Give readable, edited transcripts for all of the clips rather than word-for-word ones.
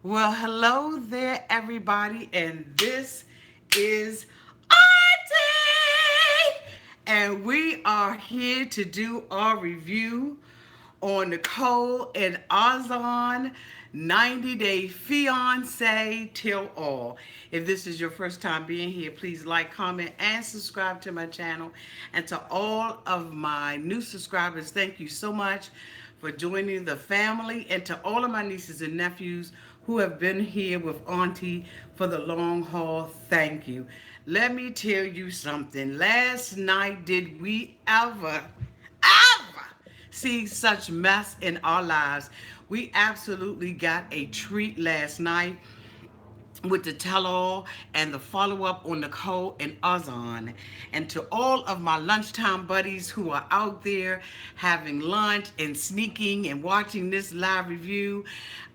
Well, hello there, everybody, and this is Auntie, and we are here to do our review on Nicole and Azan 90-Day Fiancé Till All. If this is your first time being here, please like, comment, and subscribe to my channel. And to all of my new subscribers, thank you so much for joining the family, and to all of my nieces and nephews who have been here with Auntie for the long haul, thank you. Let me tell you something. Last night, did we ever see such mess in our lives? We absolutely got a treat last night with the tell-all and the follow-up on Nicole and Azan. And to all of my lunchtime buddies who are out there having lunch and sneaking and watching this live review,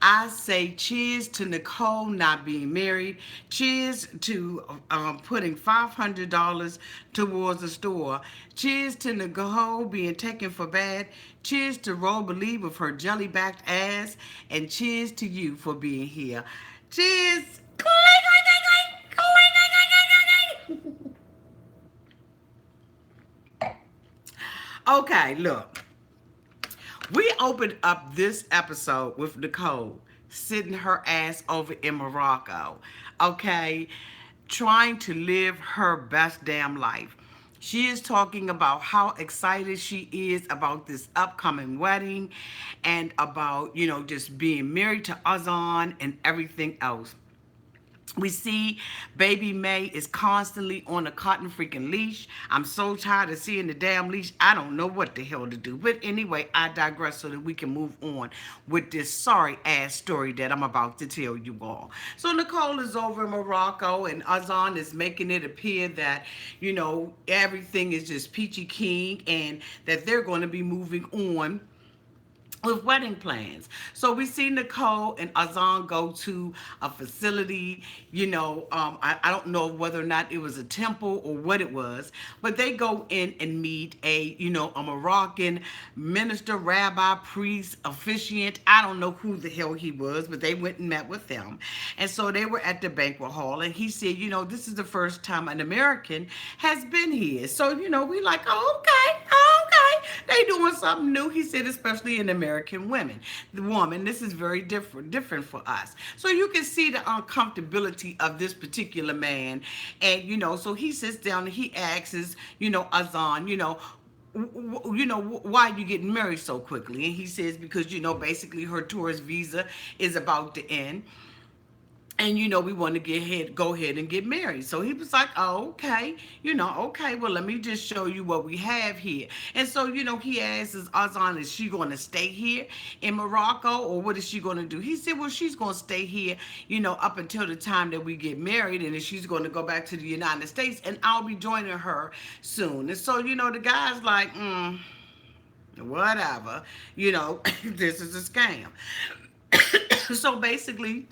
I say cheers to Nicole not being married. Cheers to putting $500 towards the store. Cheers to Nicole being taken for bad. Cheers to Rosalie with her jelly-backed ass. And cheers to you for being here. Cheers. Okay, look. We opened up this episode with Nicole sitting her ass over in Morocco, okay, trying to live her best damn life. She is talking about how excited she is about this upcoming wedding and about, just being married to Azan and everything else. We see baby May is constantly on a cotton freaking leash. I'm so tired of seeing the damn leash. I don't know what the hell to do. But anyway, I digress so that we can move on with this sorry ass story that I'm about to tell you all. So Nicole is over in Morocco and Azan is making it appear that, everything is just peachy keen and that they're going to be moving on with wedding plans. So we see Nicole and Azan go to a facility, I don't know whether or not it was a temple or what it was, but they go in and meet a Moroccan minister, rabbi, priest, officiant. I don't know who the hell he was, but they went and met with them. And so they were at the banquet hall and he said, this is the first time an American has been here. So, we like, oh, okay, okay. They doing something new. He said, especially in American women. The woman, this is very different for us. So you can see the uncomfortability of this particular man. And, so he sits down and he asks, Azan, why are you getting married so quickly? And he says, because, basically her tourist visa is about to end. And we want to go ahead and get married. So he was like, oh, okay, okay, well, let me just show you what we have here. And so, he asks Azan, is she going to stay here in Morocco or what is she going to do? He said, well, she's going to stay here, up until the time that we get married. And then she's going to go back to the United States and I'll be joining her soon. And so, the guy's like, whatever, this is a scam. So basically,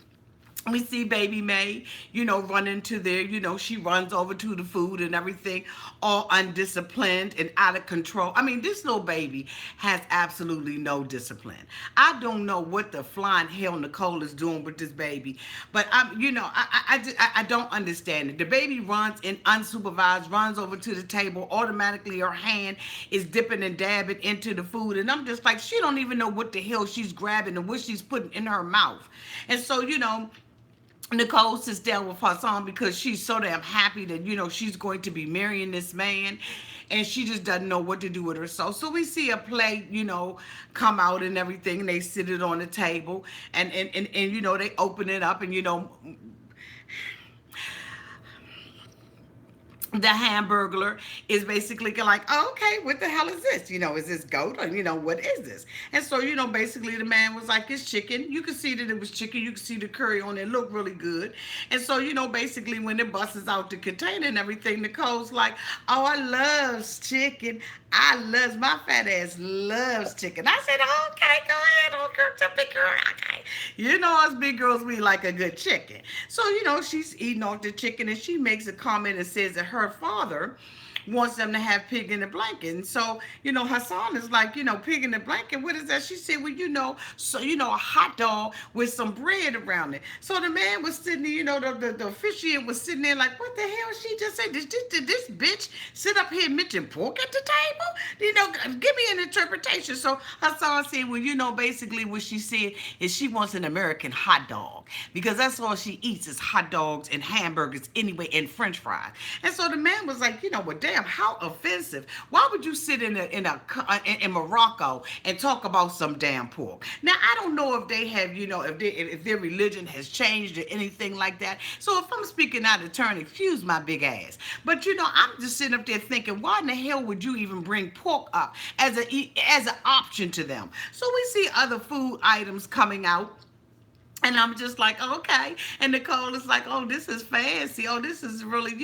we see baby May, run into there, she runs over to the food and everything, all undisciplined and out of control. I mean, this little baby has absolutely no discipline. I don't know what the flying hell Nicole is doing with this baby, but I don't understand it. The baby runs in unsupervised, runs over to the table, automatically her hand is dipping and dabbing into the food, and I'm just like, she don't even know what the hell she's grabbing and what she's putting in her mouth. And so, Nicole sits down with Hassan because she's so damn happy that, she's going to be marrying this man and she just doesn't know what to do with herself. So we see a plate, come out and everything. And they sit it on the table and they open it up and, the hamburger is basically like, oh, okay, what the hell is this? Is this goat or, what is this? And so, basically the man was like, it's chicken. You could see that it was chicken. You could see the curry on it. It looked really good. And so, basically when it busts out the container and everything, Nicole's like, oh, I loves chicken. My fat ass loves chicken. I said, okay, go ahead, old girl, big girl, okay. Us big girls, we like a good chicken. So, she's eating off the chicken and she makes a comment and says that her father wants them to have pig in the blanket. And so, Hassan is like, pig in the blanket, what is that? She said, well, so, a hot dog with some bread around it. So the man was sitting there, the officiant was sitting there like, what the hell she just said? Did this bitch sit up here and mention pork at the table? Give me an interpretation. So Hassan said, well, basically what she said is she wants an American hot dog because that's all she eats is hot dogs and hamburgers anyway and French fries. And so the man was like, well, damn, how offensive. Why would you sit in Morocco and talk about some damn pork? Now, I don't know if they have, if their religion has changed or anything like that. So if I'm speaking out of turn, excuse my big ass. But, I'm just sitting up there thinking, why in the hell would you even bring pork up as an option to them? So we see other food items coming out. And I'm just like, okay. And Nicole is like, oh, this is fancy. Oh, this is really,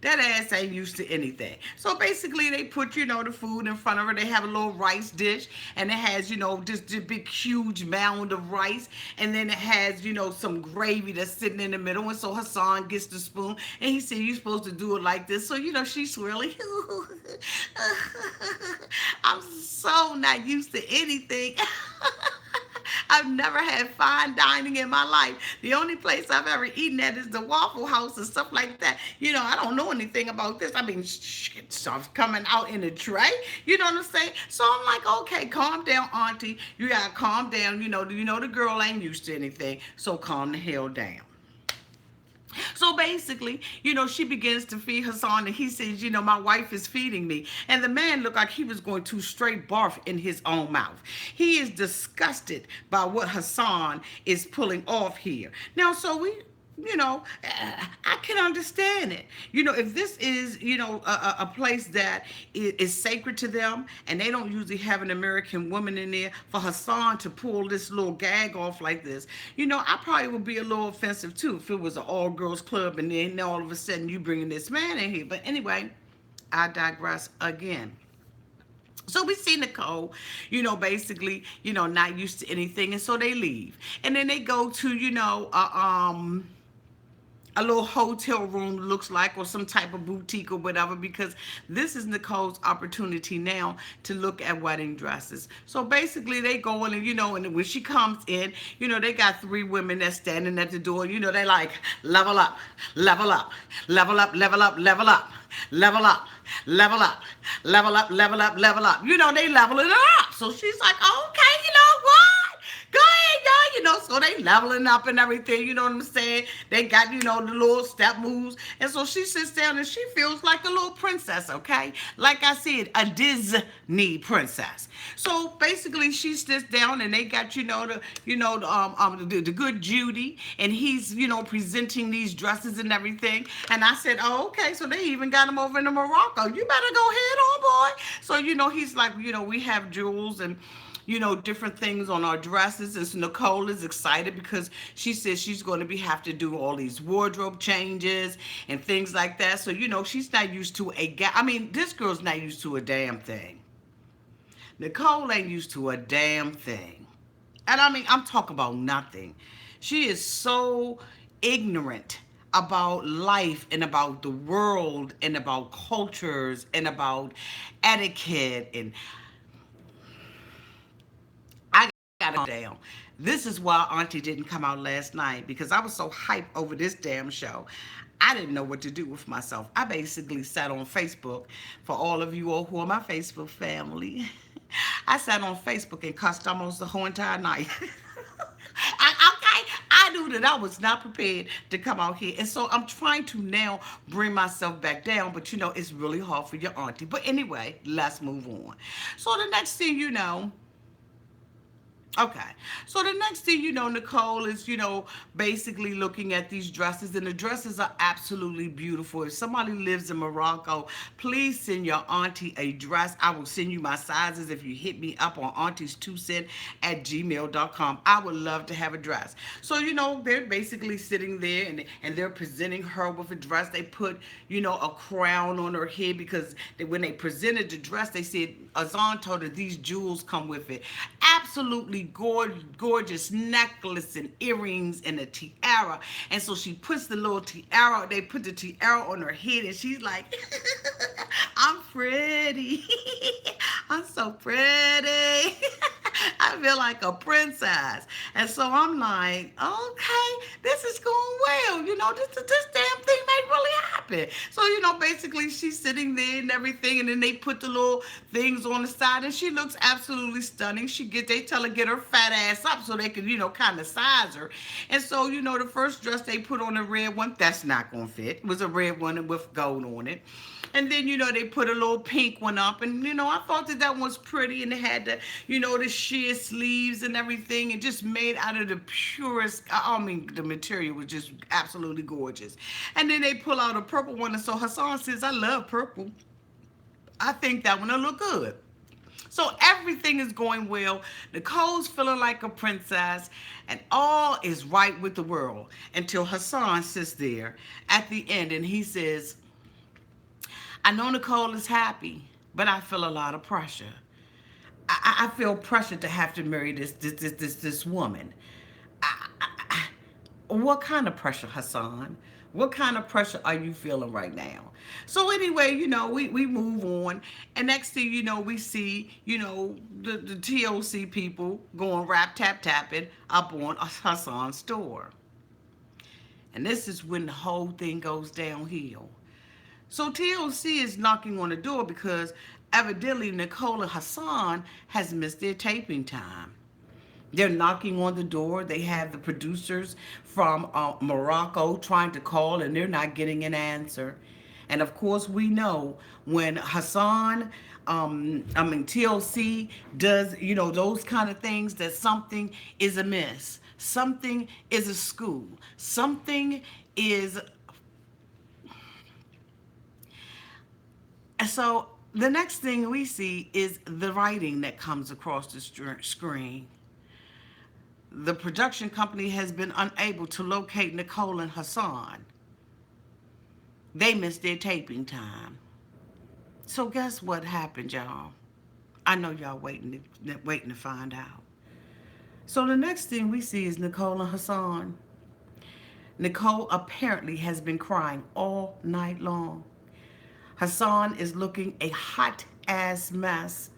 that ass ain't used to anything. So basically, they put, the food in front of her. They have a little rice dish, and it has, this big, huge mound of rice. And then it has, some gravy that's sitting in the middle. And so Hassan gets the spoon, and he said, you're supposed to do it like this. So, she's swirling. I'm so not used to anything. I've never had fine dining in my life. The only place I've ever eaten at is the Waffle House and stuff like that. I don't know anything about this. I mean, stuff's coming out in a tray. You know what I'm saying? So I'm like, okay, calm down, auntie. You gotta calm down. The girl ain't used to anything. So calm the hell down. So basically, she begins to feed Hassan, and he says, my wife is feeding me. And the man looked like he was going to straight barf in his own mouth. He is disgusted by what Hassan is pulling off here. Now, so I can understand it. If this is, a place that is sacred to them and they don't usually have an American woman in there, for Hassan to pull this little gag off like this, I probably would be a little offensive too if it was an all-girls club and then all of a sudden you bringing this man in here. But anyway, I digress again. So we see Nicole, basically, not used to anything. And so they leave. And then they go to, a little hotel room looks like, or some type of boutique or whatever, because this is Nicole's opportunity now to look at wedding dresses. So basically they go in and when she comes in, they got three women that's standing at the door. They like, level up, level up, level up, level up, level up, level up, level up, level up, level up, level up. They leveling it up. So she's like, okay, what? Go ahead, y'all, so they leveling up and everything, you know what I'm saying? They got, the little step moves. And so she sits down and she feels like a little princess, okay? Like I said, a Disney princess. So basically she sits down and they got, the good Judy, and he's, presenting these dresses and everything. And I said, oh, okay, so they even got him over in Morocco. You better go ahead, oh boy. So, he's like, we have jewels and different things on our dresses. And so Nicole is excited because she says she's going to have to do all these wardrobe changes and things like that. So, she's not used to this girl's not used to a damn thing. Nicole ain't used to a damn thing. And I'm talking about nothing. She is so ignorant about life and about the world and about cultures and about etiquette, and got it down. This is why Auntie didn't come out last night, because I was so hyped over this damn show. I didn't know what to do with myself. I basically sat on Facebook. For all of you all who are my Facebook family, I sat on Facebook and cussed almost the whole entire night. I knew that I was not prepared to come out here. And so I'm trying to now bring myself back down. But, it's really hard for your auntie. But anyway, let's move on. So the next thing you know, okay, so the next thing Nicole is, basically looking at these dresses, and the dresses are absolutely beautiful. If somebody lives in Morocco, please send your auntie a dress. I will send you my sizes if you hit me up on aunties2cent@gmail.com. I would love to have a dress. So, they're basically sitting there and they're presenting her with a dress. They put, a crown on her head because when they presented the dress, they said, Azan told her these jewels come with it. Absolutely absolutely gorgeous necklace and earrings and a tiara. And so she puts the little tiara, they put the tiara on her head, and she's like, I'm pretty. I'm so pretty. I feel like a princess. And so I'm like, okay, this is going well. This damn thing may really happen. So, basically she's sitting there and everything, and then they put the little things on the side, and she looks absolutely stunning. They tell her get her fat ass up so they can, kind of size her. And so, the first dress they put on, the red one, that's not going to fit. It was a red one with gold on it. And then, they put a little pink one up. And, I thought that one was pretty. And it had the sheer sleeves and everything. And just made out of the purest, the material was just absolutely gorgeous. And then they pull out a purple one. And so Hassan says, I love purple. I think that one will look good. So everything is going well. Nicole's feeling like a princess, and all is right with the world until Hassan sits there at the end and he says, I know Nicole is happy, but I feel a lot of pressure. I feel pressure to have to marry this woman. What kind of pressure, Hassan? What kind of pressure are you feeling right now? So anyway, we move on. And next thing we see, the TOC people going rap tap tapping up on Hassan's door. And this is when the whole thing goes downhill. So TOC is knocking on the door because evidently Nicole and Hassan has missed their taping time. They're knocking on the door. They have the producers from Morocco trying to call, and they're not getting an answer. And of course, we know when Hassan, TLC does, those kind of things, that something is amiss. Something is a school. Something is. And so the next thing we see is the writing that comes across the screen. The production company has been unable to locate Nicole and Hassan. They missed their taping time. So guess what happened, y'all? I know y'all waiting to find out. So the next thing we see is Nicole and Hassan. Nicole apparently has been crying all night long. Hassan is looking a hot ass mess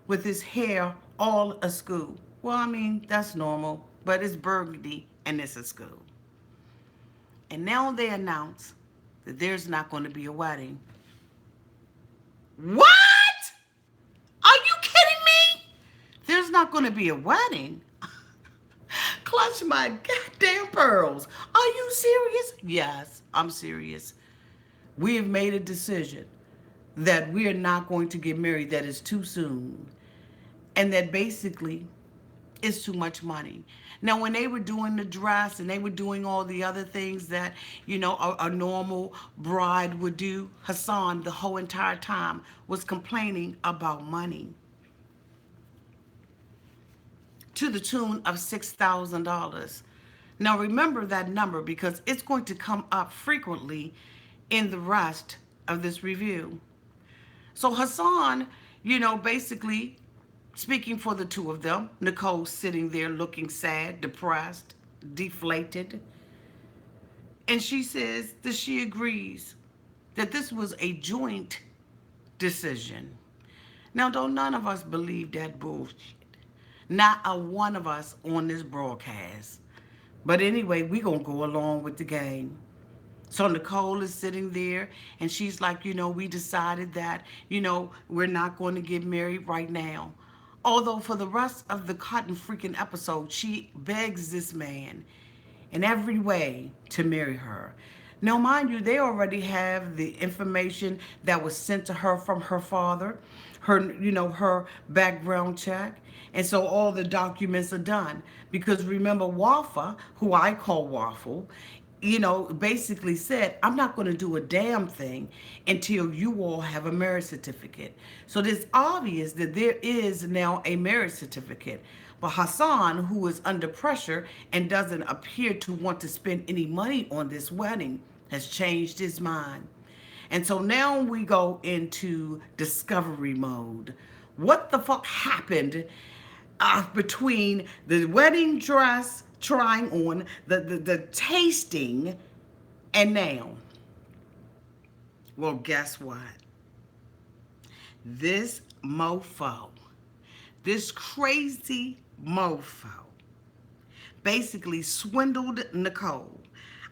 with his hair all askew. Well, that's normal, but it's burgundy and it's a school. And now they announce that there's not going to be a wedding. What? Are you kidding me? There's not going to be a wedding? Clutch my goddamn pearls. Are you serious? Yes, I'm serious. We have made a decision that we are not going to get married, that is too soon. And that basically it's too much money. Now, when they were doing the dress and they were doing all the other things that, a normal bride would do, Hassan, the whole entire time, was complaining about money to the tune of $6,000. Now, remember that number because it's going to come up frequently in the rest of this review. So Hassan, basically speaking for the two of them, Nicole sitting there looking sad, depressed, deflated. And she says that she agrees that this was a joint decision. Now, don't none of us believe that bullshit. Not a one of us on this broadcast. But anyway, we going to go along with the game. So Nicole is sitting there and she's like, we decided that, we're not going to get married right now. Although for the rest of the cotton freaking episode, she begs this man in every way to marry her. Now, mind you, they already have the information that was sent to her from her father, her background check. And so all the documents are done. Because remember, Wafa, who I call Waffle, basically said, I'm not going to do a damn thing until you all have a marriage certificate. So it's obvious that there is now a marriage certificate. But Hassan, who is under pressure and doesn't appear to want to spend any money on this wedding, has changed his mind. And so now we go into discovery mode. What the fuck happened between the wedding dress trying on, the tasting, and now. Well, guess what? This mofo, this crazy mofo, basically swindled Nicole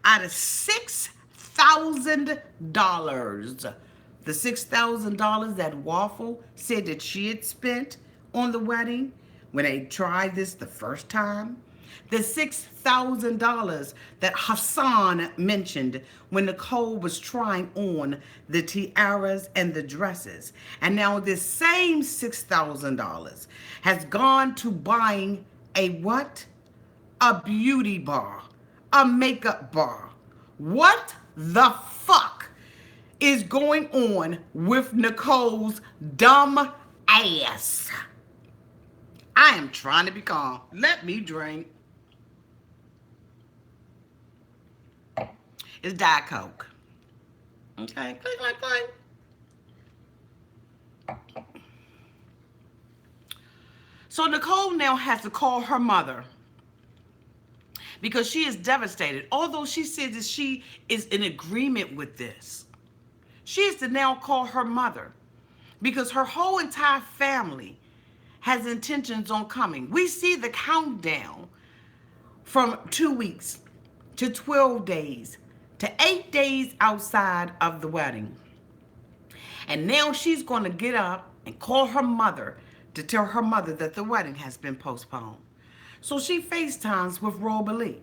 out of $6,000. The $6,000 that Waffle said that she had spent on the wedding when they tried this the first time. The $6,000 that Hassan mentioned when Nicole was trying on the tiaras and the dresses. And now this same $6,000 has gone to buying a what? A beauty bar, a makeup bar. What the fuck is going on with Nicole's dumb ass? I am trying to be calm. Let me drink. It's Diet Coke. Okay, click, click, click. So Nicole now has to call her mother because she is devastated. Although she says that she is in agreement with this, she has to now call her mother because her whole entire family has intentions on coming. We see the countdown from 2 weeks to 12 days to 8 days outside of the wedding. And now she's going to get up and call her mother to tell her mother that the wedding has been postponed. So she FaceTimes with Roba Lee.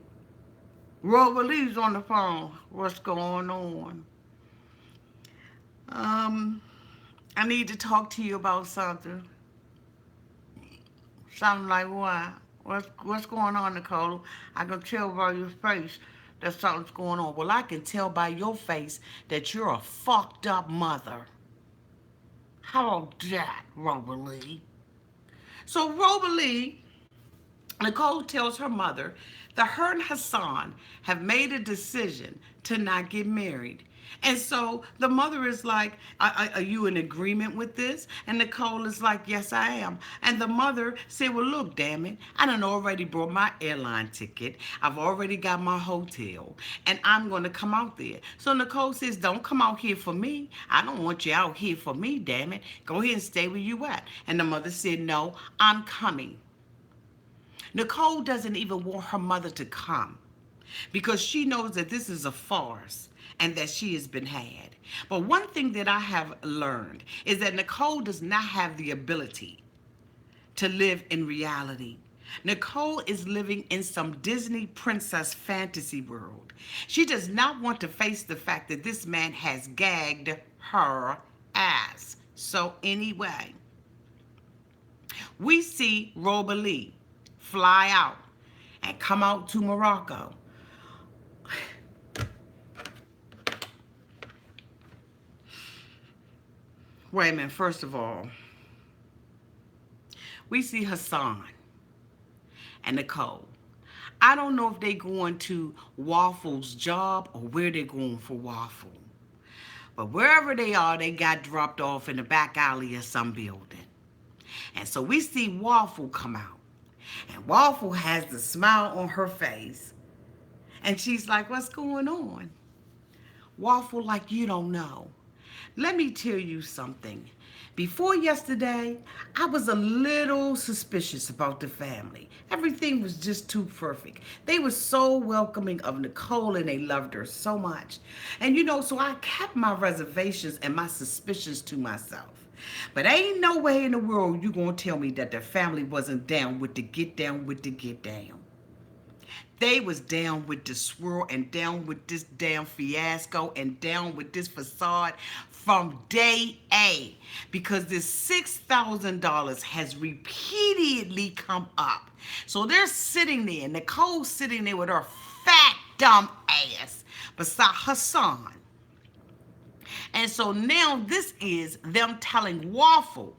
Roba Lee's on the phone. What's going on? I need to talk to you about something. Something like what? What's going on, Nicole? I can tell by your face that something's going on. Well, I can tell by your face that you're a fucked up mother. How about that, Roba Lee? So Roba Lee, Nicole tells her mother that her and Hassan have made a decision to not get married. And so the mother is like, are you in agreement with this? And Nicole is like, yes, I am. And the mother said, well, look, damn it. I done already bought my airline ticket. I've already got my hotel. And I'm going to come out there. So Nicole says, don't come out here for me. I don't want you out here for me, damn it. Go ahead and stay where you at. And the mother said, no, I'm coming. Nicole doesn't even want her mother to come because she knows that this is a farce and that she has been had. But one thing that I have learned is that Nicole does not have the ability to live in reality. Nicole is living in some Disney princess fantasy world. She does not want to face the fact that this man has gagged her ass. So anyway, we see Roba Lee fly out and come out to Morocco. Wait a minute, first of all, we see Hassan and Nicole. I don't know if they're going to Waffle's job or where they're going for Waffle. But wherever they are, they got dropped off in the back alley of some building. And so we see Waffle come out. And Waffle has the smile on her face. And she's like, what's going on? Waffle like, you don't know. Let me tell you something. Before yesterday, I was a little suspicious about the family. Everything was just too perfect. They were so welcoming of Nicole and they loved her so much. And so I kept my reservations and my suspicions to myself. But ain't no way in the world you gonna tell me that the family wasn't down with the get down with the get down. They was down with the swirl and down with this damn fiasco and down with this facade from day A, because this $6,000 has repeatedly come up. So they're sitting there, Nicole's sitting there with her fat dumb ass beside Hassan. And so now this is them telling Waffle,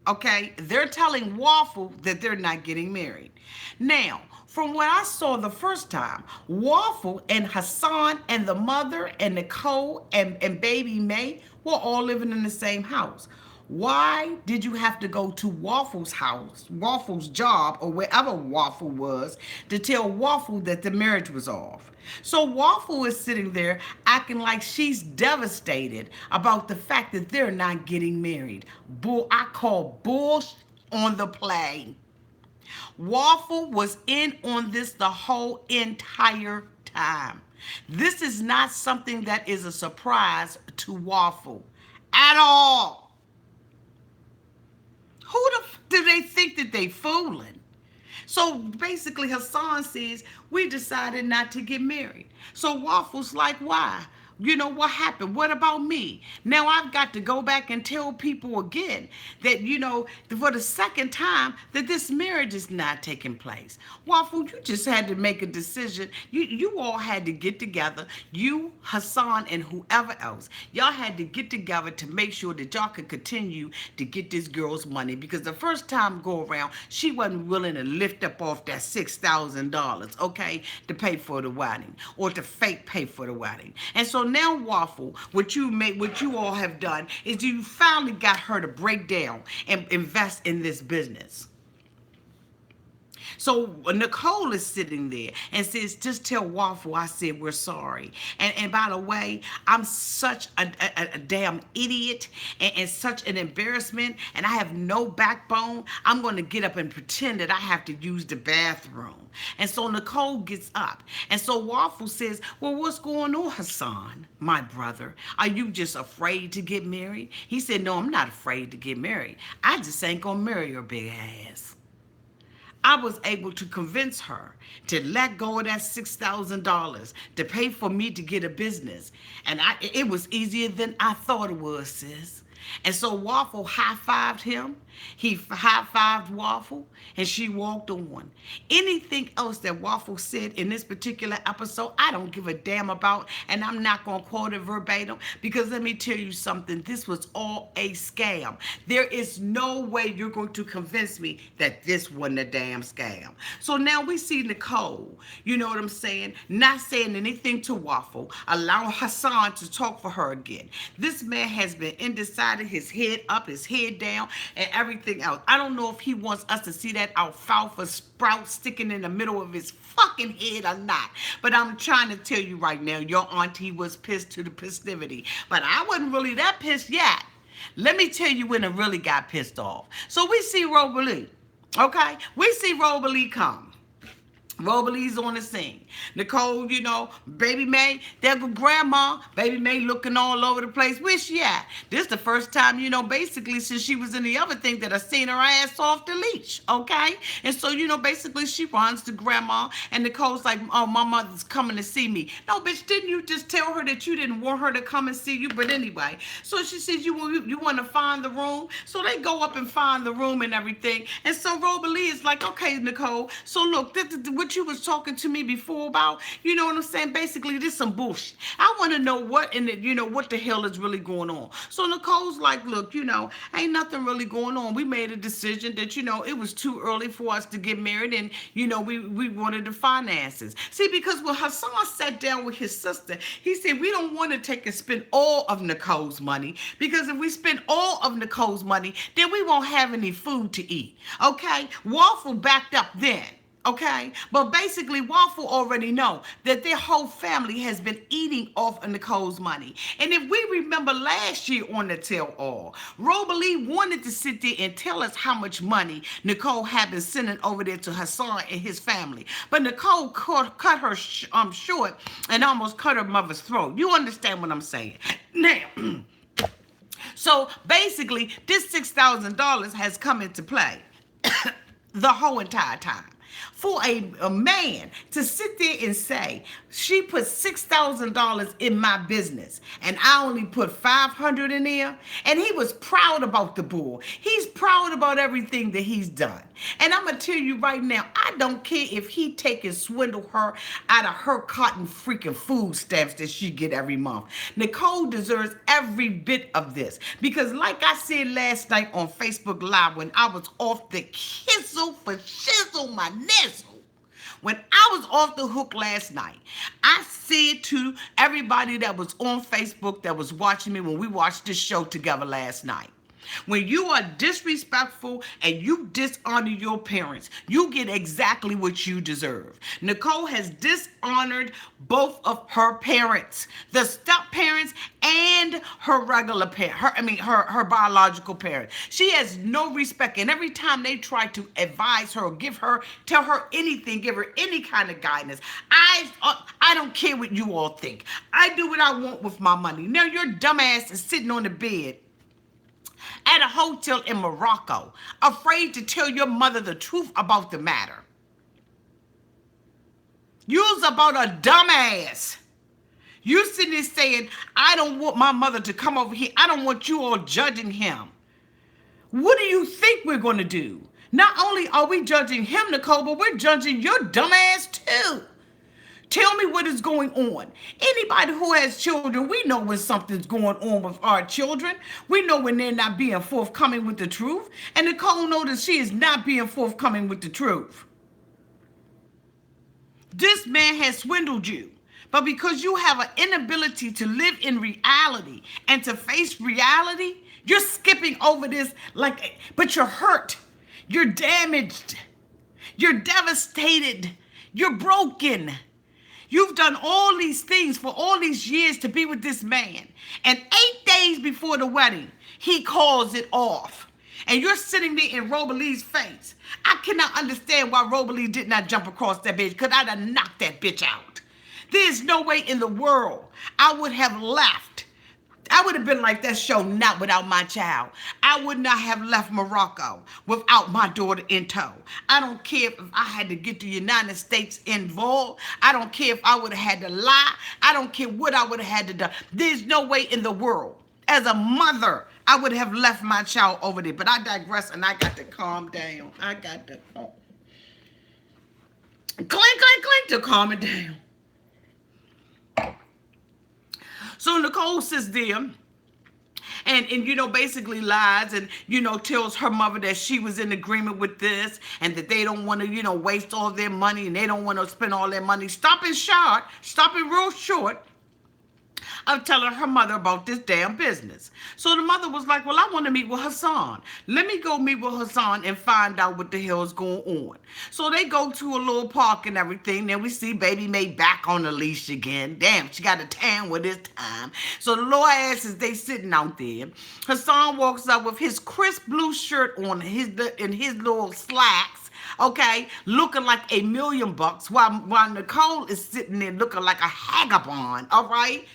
okay? They're telling Waffle that they're not getting married. Now, from what I saw the first time, Waffle and Hassan and the mother and Nicole and baby May were all living in the same house. Why did you have to go to Waffle's house, Waffle's job, or wherever Waffle was, to tell Waffle that the marriage was off? So Waffle is sitting there acting like she's devastated about the fact that they're not getting married. I call bull on the play. Waffle was in on this the whole entire time. This is not something that is a surprise to Waffle at all. Who the do they think that they fooling? So basically, Hassan says, we decided not to get married. So Waffle's like, why? You know, what happened? What about me? Now I've got to go back and tell people again that, for the second time, that this marriage is not taking place. Waffle, you just had to make a decision. You all had to get together. You, Hassan, and whoever else. Y'all had to get together to make sure that y'all could continue to get this girl's money. Because the first time go around, she wasn't willing to lift up off that $6,000, okay, to pay for the wedding or to fake pay for the wedding. And so now, Waffle, what you all have done is you finally got her to break down and invest in this business. So Nicole is sitting there and says, just tell Waffle I said we're sorry. And by the way, I'm such a damn idiot and such an embarrassment, and I have no backbone. I'm going to get up and pretend that I have to use the bathroom. And so Nicole gets up. And so Waffle says, well, what's going on, Hassan, my brother? Are you just afraid to get married? He said, no, I'm not afraid to get married. I just ain't going to marry your big ass. I was able to convince her to let go of that $6,000 to pay for me to get a business. And it was easier than I thought it was, sis. And so Waffle high-fived him. He high-fived Waffle, and she walked on. Anything else that Waffle said in this particular episode, I don't give a damn about, and I'm not going to quote it verbatim, because let me tell you something. This was all a scam. There is no way you're going to convince me that this wasn't a damn scam. So now we see Nicole, you know what I'm saying, not saying anything to Waffle, allowing Hassan to talk for her again. This man has been undecided, his head up, his head down, and everything else. I don't know if he wants us to see that alfalfa sprout sticking in the middle of his fucking head or not. But I'm trying to tell you right now, your auntie was pissed to the festivity. But I wasn't really that pissed yet. Let me tell you when I really got pissed off. So we see Robalee, okay? We see Robalee come. Robalie's on the scene. Nicole, Baby May, there go Grandma. Baby May looking all over the place. Where she at? This the first time, basically since she was in the other thing that I seen her ass off the leash, okay? And so, basically she runs to Grandma, and Nicole's like, oh, my mother's coming to see me. No, bitch, didn't you just tell her that you didn't want her to come and see you? But anyway, so she says, you want to find the room? So they go up and find the room and everything. And so Robalee is like, okay, Nicole, so look, what you was talking to me before about, you know what I'm saying? Basically, this some bullshit. I want to know what what the hell is really going on. So Nicole's like, look, ain't nothing really going on. We made a decision that, it was too early for us to get married, and, we wanted the finances. See, because when Hassan sat down with his sister, he said, we don't want to take and spend all of Nicole's money, because if we spend all of Nicole's money, then we won't have any food to eat. Okay? Waffle backed up then. Okay, but basically Waffle already know that their whole family has been eating off of Nicole's money. And if we remember last year on the Tell All, Robalee wanted to sit there and tell us how much money Nicole had been sending over there to Hassan and his family. But Nicole cut her short and almost cut her mother's throat. You understand what I'm saying? Now, so basically this $6,000 has come into play the whole entire time. For a man to sit there and say, she put $6,000 in my business and I only put $500 in there, and he was proud about the bull. He's proud about everything that he's done. And I'm going to tell you right now, I don't care if he take and swindle her out of her cotton freaking food stamps that she get every month. Nicole deserves every bit of this, because like I said last night on Facebook Live when I was off the kizzle for shizzle my nizzle, when I was off the hook last night, I said to everybody that was on Facebook that was watching me when we watched this show together last night, When you are disrespectful and you dishonor your parents, you get exactly what you deserve. Nicole has dishonored both of her parents, the step parents and her regular parent, her biological parent. She has no respect, and every time they try to advise her, tell her anything, give her any kind of guidance, I don't care what you all think. I do what I want with my money. Now your dumbass is sitting on the bed at a hotel in Morocco, afraid to tell your mother the truth about the matter. You's about a dumbass. You sitting there saying, I don't want my mother to come over here. I don't want you all judging him. What do you think we're going to do? Not only are we judging him, Nicole, but we're judging your dumbass too. Tell me what is going on. Anybody who has children, we know when something's going on with our children. We know when they're not being forthcoming with the truth. And Nicole knows that she is not being forthcoming with the truth. This man has swindled you. But because you have an inability to live in reality and to face reality, you're skipping over this but you're hurt. You're damaged. You're devastated. You're broken. You've done all these things for all these years to be with this man. And 8 days before the wedding, he calls it off. And you're sitting there in Robalie's face. I cannot understand why Robalie did not jump across that bitch, because I'd have knocked that bitch out. There's no way in the world I would have left. I would have been like that show, Not Without My Child. I would not have left Morocco without my daughter in tow. I don't care if I had to get the United States involved. I don't care if I would have had to lie. I don't care what I would have had to do. There's no way in the world. As a mother, I would have left my child over there. But I digress, and I got to calm down. I got to clink to calm it down. So Nicole sits there and basically lies and, tells her mother that she was in agreement with this and that they don't want to, waste all their money and they don't want to spend all their money. Stopping real short of telling her mother about this damn business. So the mother was like, well, I want to meet with Hassan. Let me go meet with Hassan and find out what the hell's going on. So they go to a little park and everything. Then we see Baby May back on the leash again. Damn, she got a tan with this time. So the little asses, they sitting out there. Hassan walks up with his crisp blue shirt on and his little slacks. Okay, looking like $1 million while Nicole is sitting there looking like a hagabond, all right?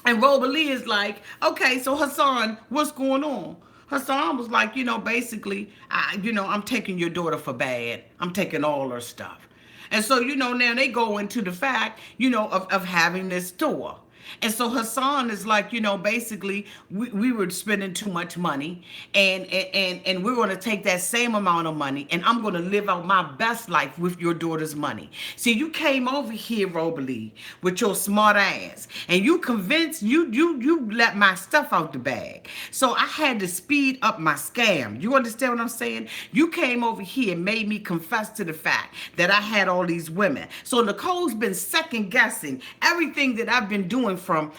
And Robalie is like, okay, so Hassan, what's going on? Hassan was like, basically, I'm taking your daughter for bad. I'm taking all her stuff. And so, now they go into the fact, of having this store. And so Hassan is like, basically, we were spending too much money and we're going to take that same amount of money and I'm going to live out my best life with your daughter's money. See, you came over here, Robalie, with your smart ass and you convinced, you let my stuff out the bag. So I had to speed up my scam. You understand what I'm saying? You came over here and made me confess to the fact that I had all these women. So Nicole's been second guessing everything that I've been doing from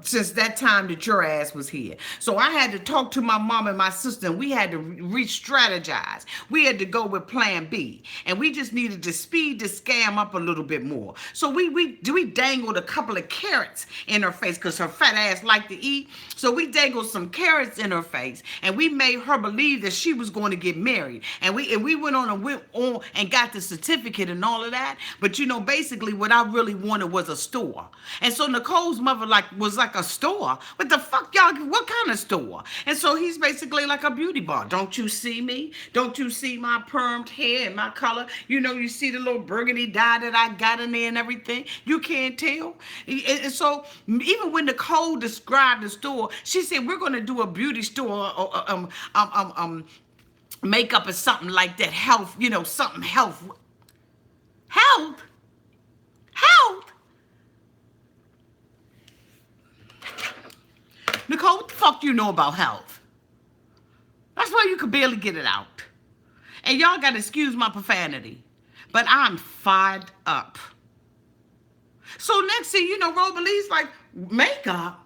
since that time that your ass was here. So I had to talk to my mom and my sister and we had to re-strategize. We had to go with plan B and we just needed to speed the scam up a little bit more. So we dangled a couple of carrots in her face because her fat ass liked to eat. So we dangled some carrots in her face and we made her believe that she was going to get married. And we went on and got the certificate and all of that. But basically what I really wanted was a store. And so Nicole's mother was like a store. What the fuck, y'all? What kind of store? And so he's basically like a beauty bar. Don't you see me? Don't you see my permed hair and my color? You see the little burgundy dye that I got in there and everything. You can't tell. And so even when Nicole described the store, she said we're going to do a beauty store. Makeup or something like that. Health. Something health. Health. Nicole, what the fuck do you know about health? That's why you could barely get it out. And y'all got to excuse my profanity. But I'm fired up. So next thing you know, Robalie's like, makeup?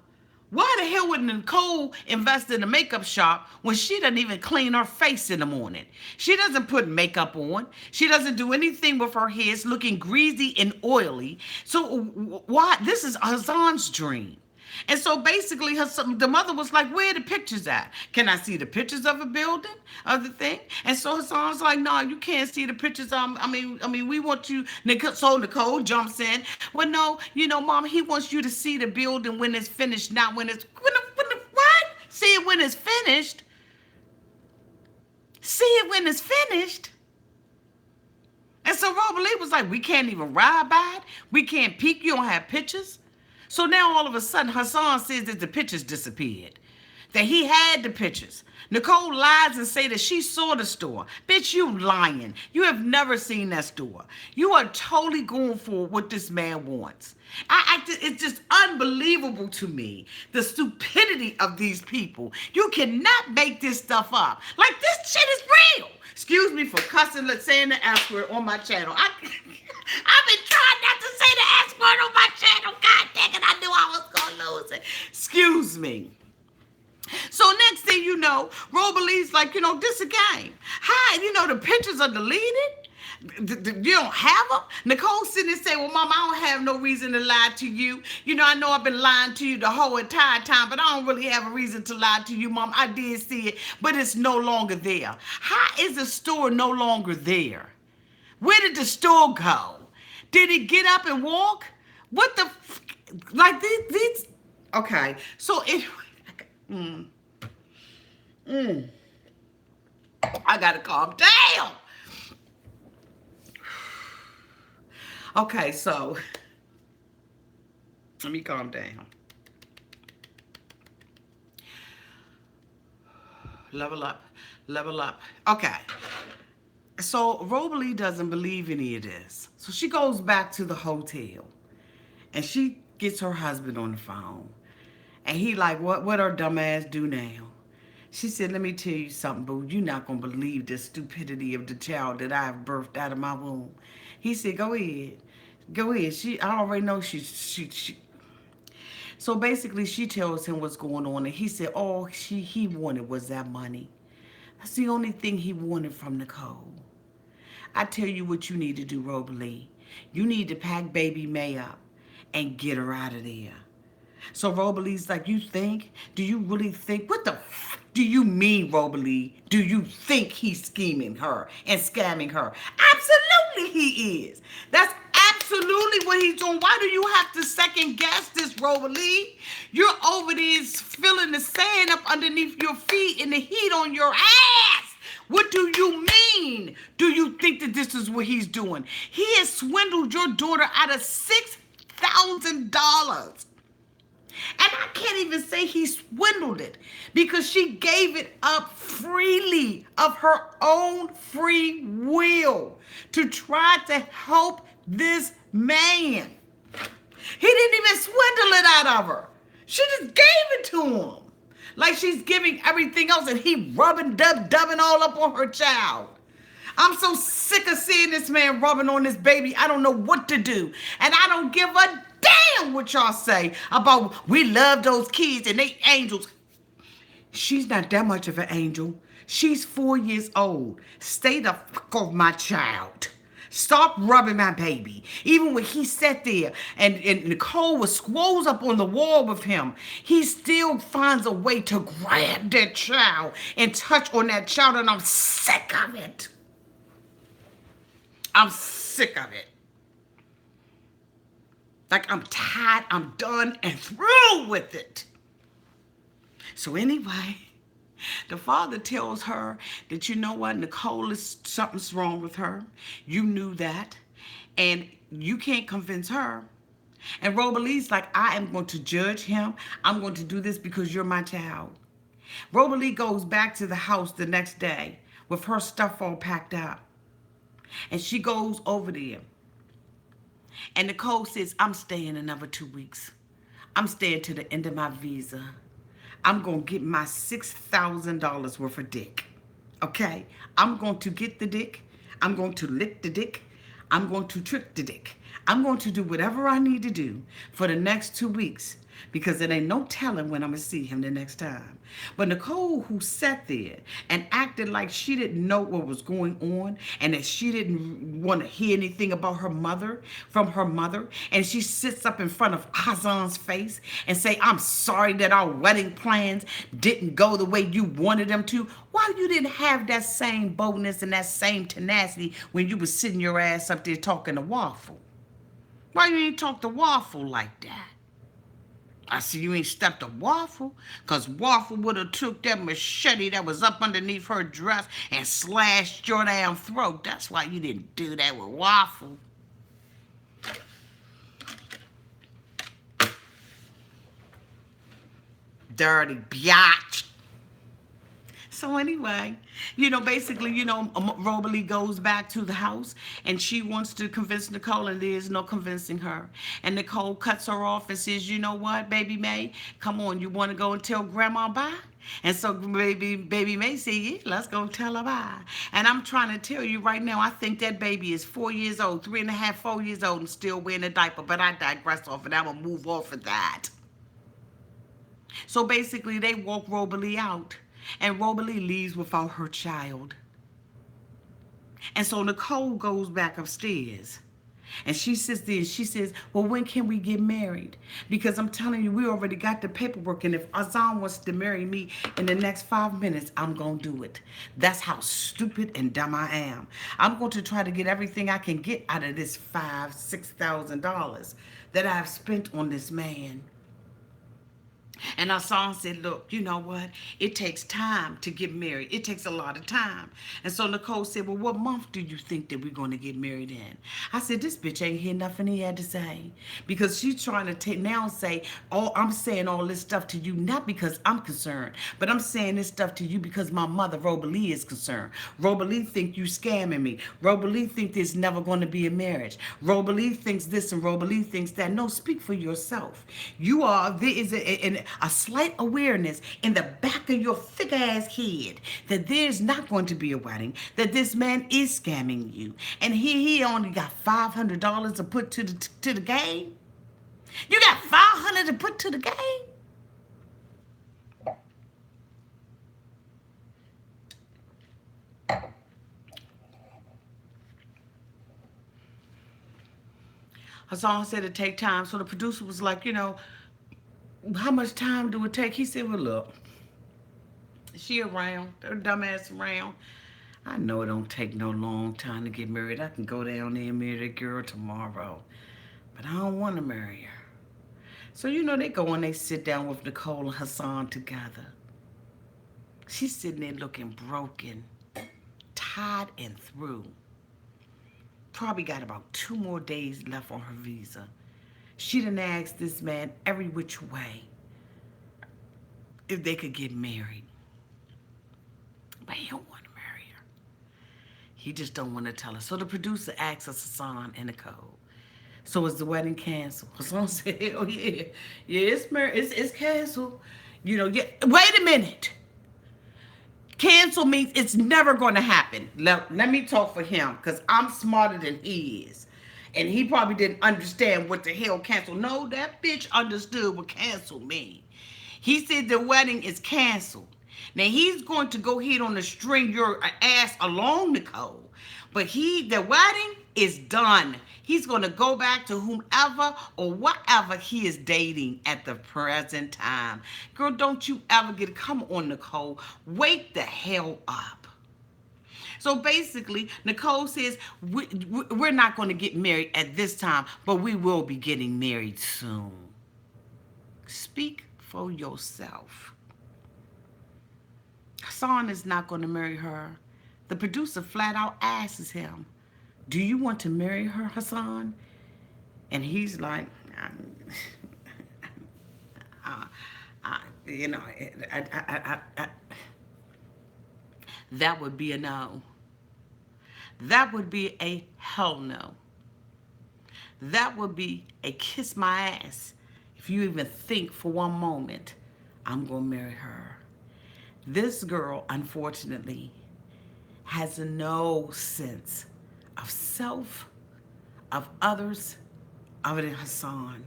Why the hell would Nicole invest in a makeup shop when she doesn't even clean her face in the morning? She doesn't put makeup on. She doesn't do anything with her hair. It's looking greasy and oily. So why? This is Azan's dream. And so basically, the mother was like, "Where are the pictures at? Can I see the pictures of a building, of the thing?" And so Hassan's like, "No, you can't see the pictures. I mean, we want you." So Nicole jumps in. "Well, no, Mom, he wants you to see the building when it's finished, not when it's what? See it when it's finished. See it when it's finished." And so Rosalie was like, "We can't even ride by it. We can't peek. You don't have pictures." So now all of a sudden, Hassan says that the pictures disappeared, that he had the pictures. Nicole lies and say that she saw the store. Bitch, you lying. You have never seen that store. You are totally going for what this man wants. It's just unbelievable to me, the stupidity of these people. You cannot make this stuff up. Like, this shit is real. Excuse me for cussing, saying the S word on my channel. I've been trying not to say the S word on my channel. God dang it, I knew I was going to lose it. Excuse me. So next thing you know, Rosalie's like, this a game. Hi, the pictures are deleted. You don't have them? Nicole sitting and say, "Well, Mom, I don't have no reason to lie to you. I know I've been lying to you the whole entire time, but I don't really have a reason to lie to you, Mom. I did see it, but it's no longer there." How is the store no longer there? Where did the store go? Did it get up and walk? What the, like these, okay. So I gotta calm down. Okay, so let me calm down. Level up, level up. Okay. So Rosalie doesn't believe any of this. So she goes back to the hotel and she gets her husband on the phone. And he like, what her dumb ass do now? She said, "Let me tell you something, boo. You're not going to believe the stupidity of the child that I have birthed out of my womb." He said, "Go ahead. Go ahead. I already know she. So basically, she tells him what's going on. And he said, all he wanted was that money. That's the only thing he wanted from Nicole. I tell you what you need to do, Rosalie. You need to pack baby May up and get her out of there." So Rosalie's like, "You think? Do you really think? What the do you mean, Rosalie? Do you think he's scheming her and scamming her?" Absolutely he is. That's absolutely what he's doing. Why do you have to second guess this, Rosalie? You're over there feeling the sand up underneath your feet and the heat on your ass. What do you mean? Do you think that this is what he's doing? He has swindled your daughter out of $6,000. And I can't even say he swindled it because she gave it up freely of her own free will to try to help this man. He didn't even swindle it out of her. She just gave it to him. Like she's giving everything else and he rubbing, dubbing all up on her child. I'm so sick of seeing this man rubbing on this baby. I don't know what to do. And I don't give a damn what y'all say about we love those kids and they angels. She's not that much of an angel. She's 4 years old. Stay the fuck off my child. Stop rubbing my baby. Even when he sat there and Nicole was scrolls up on the wall with him, he still finds a way to grab that child and touch on that child, and I'm sick of it. I'm sick of it. Like, I'm tired, I'm done, and through with it. So anyway, the father tells her that, you know what, Nicole, something's wrong with her. You knew that, and you can't convince her. And Rosalie's like, I am going to judge him. I'm going to do this because you're my child. Rosalie goes back to the house the next day with her stuff all packed up. And she goes over there. And Nicole says, I'm staying another 2 weeks. I'm staying to the end of my visa. I'm going to get my $6,000 worth of dick. Okay? I'm going to get the dick. I'm going to lick the dick. I'm going to trick the dick. I'm going to do whatever I need to do for the next 2 weeks because it ain't no telling when I'm going to see him the next time. But Nicole, who sat there and acted like she didn't know what was going on and that she didn't want to hear anything about her mother from her mother, and she sits up in front of Azan's face and say, I'm sorry that our wedding plans didn't go the way you wanted them to. Why you didn't have that same boldness and that same tenacity when you was sitting your ass up there talking to Waffle? Why you ain't talk to Waffle like that? I see you ain't stepped to Waffle, because Waffle would have took that machete that was up underneath her dress and slashed your damn throat. That's why you didn't do that with Waffle. Dirty biatch. So anyway, basically, Rosalie goes back to the house and she wants to convince Nicole, and there's no convincing her. And Nicole cuts her off and says, you know what, baby May, come on, you want to go and tell Grandma bye? And so baby May said, yeah, let's go tell her bye. And I'm trying to tell you right now, I think that baby is 4 years old, 3.5, 4 years old, and still wearing a diaper. But I digress off and I'm going to move off of that. So basically, they walk Rosalie out, and Rosalie leaves without her child. And so Nicole goes back upstairs, and she sits there and she says, well, when can we get married? Because I'm telling you, we already got the paperwork, and if Azan wants to marry me in the next 5 minutes, I'm going to do it. That's how stupid and dumb I am. I'm going to try to get everything I can get out of this $5,000-$6,000 that I've spent on this man. And Azan said, look, you know what? It takes time to get married. It takes a lot of time. And so Nicole said, well, what month do you think that we're going to get married in? I said, this bitch ain't hear nothing he had to say. Because she's trying to now say, oh, I'm saying all this stuff to you, not because I'm concerned, but I'm saying this stuff to you because my mother, Rosalie, is concerned. Rosalie think you scamming me. Rosalie think there's never going to be a marriage. Rosalie thinks this and Rosalie thinks that. No, speak for yourself. There is a slight awareness in the back of your thick ass head that there's not going to be a wedding, that this man is scamming you, and he only got $500 to put to the game. You got $500 to put to the game. Azan said it take time, so the producer was like, how much time do it take? He said, well, look, she around, her dumbass around. I know it don't take no long time to get married. I can go down there and marry that girl tomorrow. But I don't want to marry her. So, they go and they sit down with Nicole and Azan together. She's sitting there looking broken, tired and through. Probably got about 2 more days left on her visa. She done asked this man every which way if they could get married. But he don't want to marry her. He just don't want to tell her. So the producer asks Azan and Nicole, so is the wedding canceled? Azan said, hell yeah. Yeah, it's canceled. Yeah. Wait a minute. Cancel means it's never going to happen. Let me talk for him, because I'm smarter than he is. And he probably didn't understand what the hell cancel. No, that bitch understood what cancel mean. He said the wedding is canceled. Now he's going to go ahead on the string your ass along, Nicole. But the wedding is done. He's going to go back to whomever or whatever he is dating at the present time. Girl, don't you ever come on, Nicole. Wake the hell up. So basically, Nicole says, we're not going to get married at this time, but we will be getting married soon. Speak for yourself. Azan is not going to marry her. The producer flat out asks him, do you want to marry her, Azan? And he's like, that would be a no. That would be a hell no. That would be a kiss my ass if you even think for one moment I'm going to marry her. This girl, unfortunately, has no sense of self, of others other than Hassan.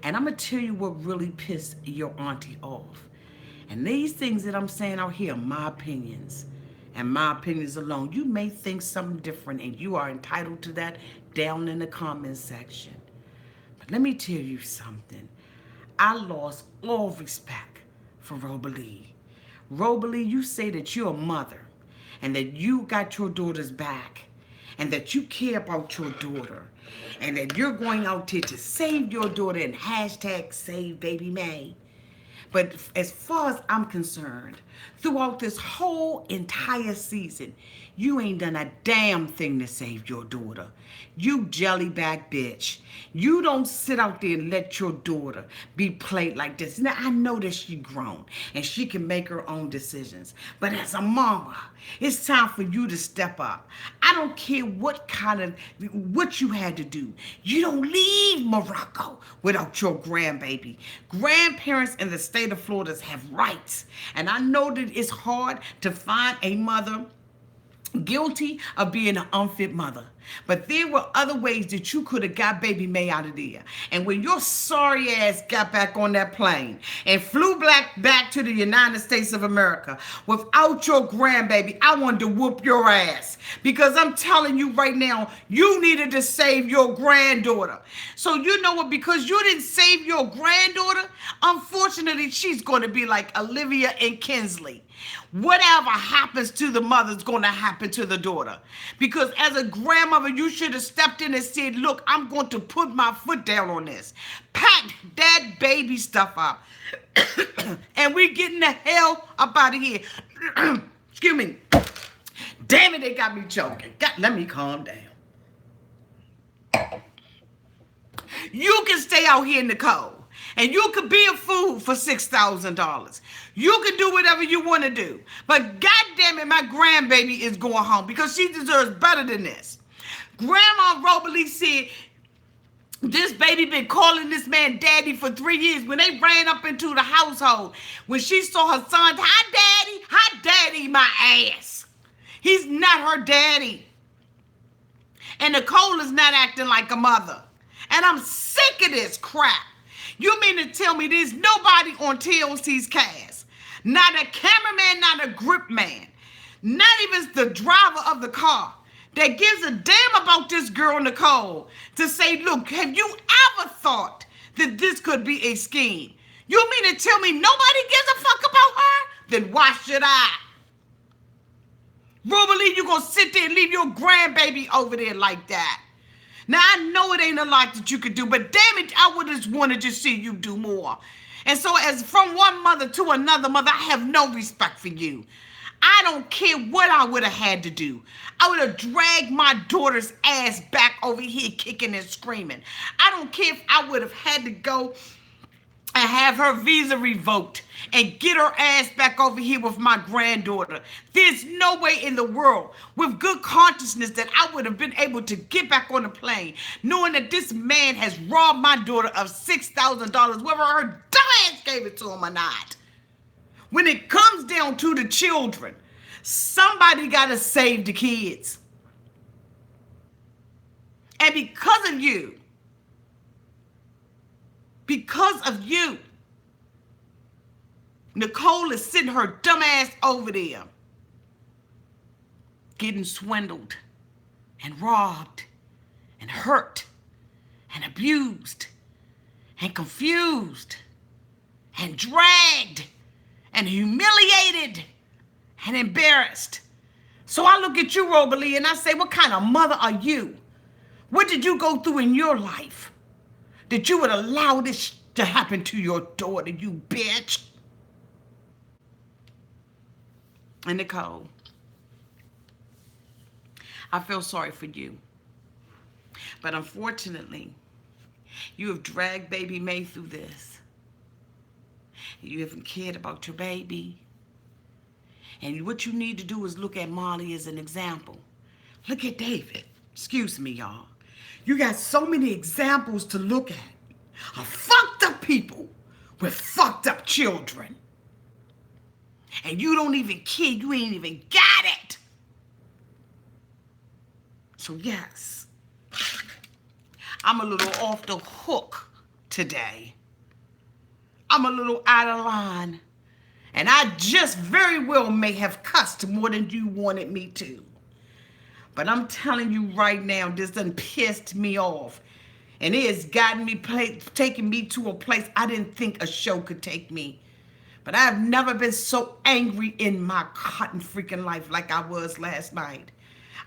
And I'm going to tell you what really pissed your auntie off. And these things that I'm saying out here are my opinions. And my opinions alone. You may think something different, and you are entitled to that down in the comments section. But let me tell you something. I lost all respect for Robalee. Robalee, you say that you're a mother and that you got your daughter's back and that you care about your daughter and that you're going out here to save your daughter and hashtag save baby May. But as far as I'm concerned, throughout this whole entire season, you ain't done a damn thing to save your daughter. You jellyback bitch. You don't sit out there and let your daughter be played like this. Now, I know that she grown and she can make her own decisions. But as a mama, it's time for you to step up. I don't care what you had to do. You don't leave Morocco without your grandbaby. Grandparents in the state of Florida have rights. And I know that it's hard to find a mother guilty of being an unfit mother. But there were other ways that you could have got baby May out of there. And when your sorry ass got back on that plane and flew back to the United States of America without your grandbaby, I wanted to whoop your ass. Because I'm telling you right now, you needed to save your granddaughter. So you know what? Because you didn't save your granddaughter, unfortunately, she's going to be like Olivia and Kinsley. Whatever happens to the mother is going to happen to the daughter. Because as a grandmother, you should have stepped in and said, look, I'm going to put my foot down on this. Pack that baby stuff up. And we're getting the hell up out of here. Excuse me. Damn it, they got me choking. Let me calm down. You can stay out here in the cold. And you could be a fool for $6,000. You can do whatever you want to do. But goddamn it, my grandbaby is going home because she deserves better than this. Grandma Robalee said this baby been calling this man daddy for 3 years. When they ran up into the household, when she saw her son, hi daddy, my ass. He's not her daddy. And Nicole is not acting like a mother. And I'm sick of this crap. You mean to tell me there's nobody on TLC's cast? Not a cameraman, not a grip man, not even the driver of the car that gives a damn about this girl Nicole to say, look, have you ever thought that this could be a scheme? You mean to tell me nobody gives a fuck about her? Then why should I? Robalee, you gonna sit there and leave your grandbaby over there like that? Now, I know it ain't a lot that you could do, but damn it, I would just wanted to see you do more. And so as from one mother to another mother, I have no respect for you. I don't care what I would have had to do. I would have dragged my daughter's ass back over here kicking and screaming. I don't care if I would have had to go and have her visa revoked and get her ass back over here with my granddaughter. There's no way in the world with good consciousness that I would have been able to get back on the plane knowing that this man has robbed my daughter of $6,000, whether her dumb ass gave it to him or not. When it comes down to the children, somebody got to save the kids. And because of you, Nicole is sitting her dumb ass over there getting swindled and robbed and hurt and abused and confused and dragged and humiliated and embarrassed. So I look at you, Robalee, and I say, what kind of mother are you? What did you go through in your life that you would allow this to happen to your daughter, you bitch? And Nicole, I feel sorry for you. But unfortunately, you have dragged baby May through this. You haven't cared about your baby. And what you need to do is look at Molly as an example. Look at David. Excuse me, y'all. You got so many examples to look at of fucked up people with fucked up children. And you don't even care. You ain't even got it. So yes, I'm a little off the hook today. I'm a little out of line. And I just very well may have cussed more than you wanted me to. But I'm telling you right now, this done pissed me off. And it has gotten me, taking me to a place I didn't think a show could take me. But I've never been so angry in my cotton freaking life like I was last night.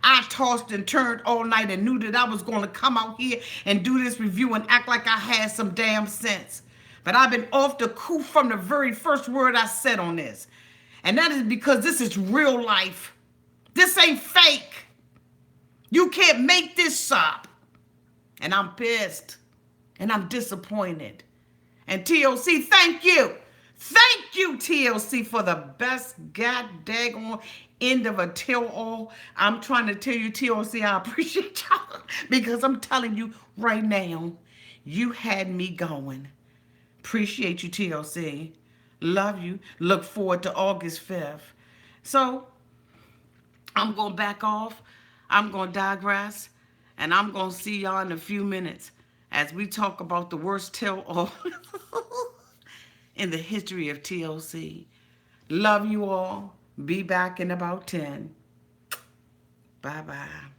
I tossed and turned all night and knew that I was going to come out here and do this review and act like I had some damn sense. But I've been off the coup from the very first word I said on this. And that is because this is real life. This ain't fake. You can't make this up. And I'm pissed. And I'm disappointed. And TLC, thank you. Thank you, TLC, for the best god daggone end of a tell-all. I'm trying to tell you, TLC, I appreciate y'all. Because I'm telling you right now, you had me going. Appreciate you, TLC. Love you. Look forward to August 5th. So, I'm going to back off. I'm going to digress. And I'm going to see y'all in a few minutes as we talk about the worst tell-all in the history of TLC. Love you all. Be back in about 10. Bye-bye.